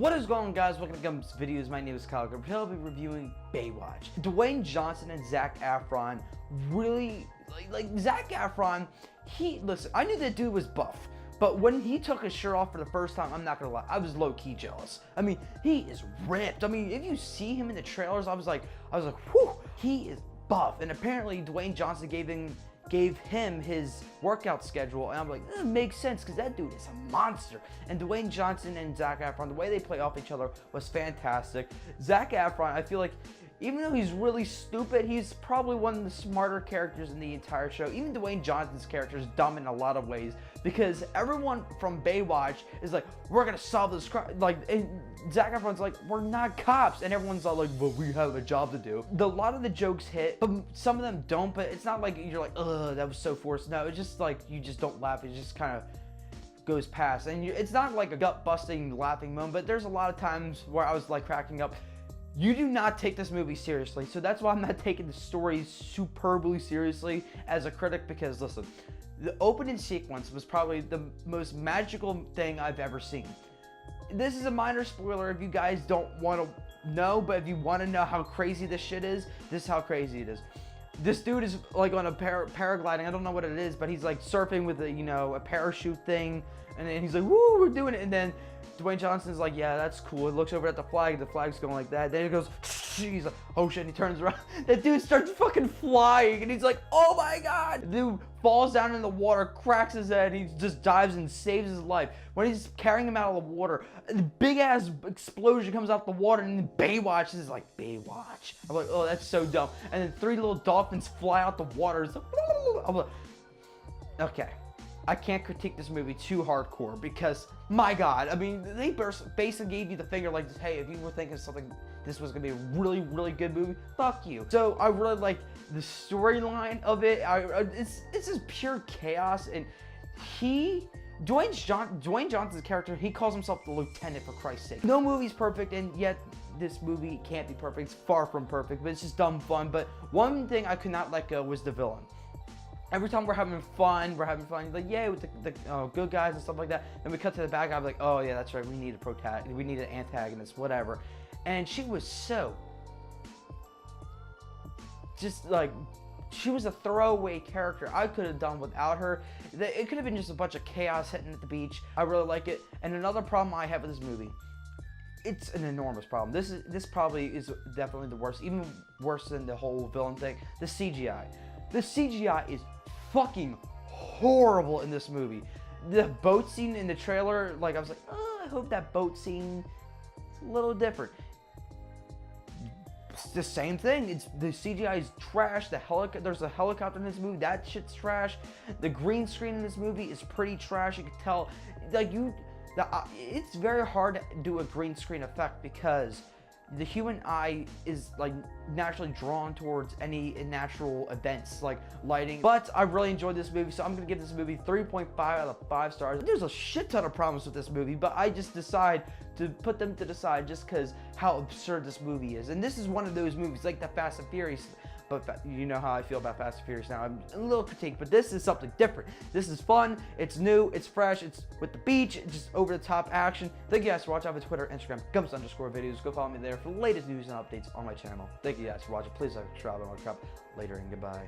What is going on, guys? Welcome to Gum's Videos. My name is Kyle. Today I'll be reviewing Baywatch. Dwayne Johnson and Zac Efron really, like Zac Efron, listen, I knew that dude was buff, but when he took his shirt off for the first time, I'm not gonna lie, I was low-key jealous. I mean, he is ripped. I mean, if you see him in the trailers, I was like, whew, he is buff. And apparently Dwayne Johnson gave him his workout schedule, and I'm like, it makes sense because that dude is a monster. And Dwayne Johnson and Zac Efron, the way they play off each other was fantastic. Zac Efron, I feel like, even though he's really stupid, he's probably one of the smarter characters in the entire show. Even Dwayne Johnson's character is dumb in a lot of ways because everyone from Baywatch is like, we're gonna solve this crime. Like, and Zac Efron's like, we're not cops, and everyone's all like, but we have a job to do. A lot of the jokes hit, but some of them don't. But it's not like you're like, ugh, that was so forced. No, it's just like you just don't laugh. It just kind of goes past, and it's not like a gut-busting laughing moment. But there's a lot of times where I was like cracking up. You do not take this movie seriously, so that's why I'm not taking the story superbly seriously as a critic, because listen, the opening sequence was probably the most magical thing I've ever seen. This is a minor spoiler if you guys don't want to know, but if you want to know how crazy this shit is, this is how crazy it is. This dude is like on a paragliding, I don't know what it is, but he's like surfing with a, a parachute thing, and then he's like, woo, we're doing it, and then Dwayne Johnson's like, yeah, that's cool. It looks over at the flag's going like that. Then it goes, he's like, oh shit, and he turns around. That dude starts fucking flying, and he's like, oh my god. The dude falls down in the water, cracks his head, he just dives and saves his life. When he's carrying him out of the water, the big ass explosion comes out the water, and then Baywatch is like, Baywatch. I'm like, oh, that's so dumb. And then 3 little dolphins fly out the water. It's like, I'm like, okay. I can't critique this movie too hardcore because, my god, I mean, they basically gave you the finger like, hey, if you were thinking something, this was gonna be a really, really good movie, fuck you. So I really like the storyline of it. It's just pure chaos, and Dwayne Johnson's character, he calls himself the lieutenant, for Christ's sake. No movie's perfect, and yet this movie can't be perfect. It's far from perfect, but it's just dumb fun. But one thing I could not let go was the villain. Every time we're having fun, like, yay, with the good guys and stuff like that. Then we cut to the bad guy, I'm like, oh yeah, that's right, we need an antagonist, whatever. And she was so, just like, she was a throwaway character. I could have done without her. It could have been just a bunch of chaos hitting at the beach. I really like it. And another problem I have with this movie, it's an enormous problem. This probably is definitely the worst, even worse than the whole villain thing. The CGI. The CGI is fucking horrible in this movie. The boat scene in the trailer, like, I was like, oh, I hope that boat scene is a little different. It's the same thing. The CGI is trash. There's a helicopter in this movie. That shit's trash. The green screen in this movie is pretty trash. You can tell, like, it's very hard to do a green screen effect because the human eye is like naturally drawn towards any natural events like lighting. But I really enjoyed this movie, so I'm gonna give this movie 3.5 out of 5 stars. There's a shit ton of problems with this movie, but I just decide to put them to the side just because how absurd this movie is. And this is one of those movies like the Fast and Furious, but you know how I feel about Fast and Furious now. I'm a little critique, but this is something different. This is fun, it's new, it's fresh, it's with the beach, it's just over the top action. Thank you guys for watching. I have a Twitter, Instagram, Gums_videos. Go follow me there for the latest news and updates on my channel. Thank you guys for watching. Please like, subscribe, and I'll catch you later, and goodbye.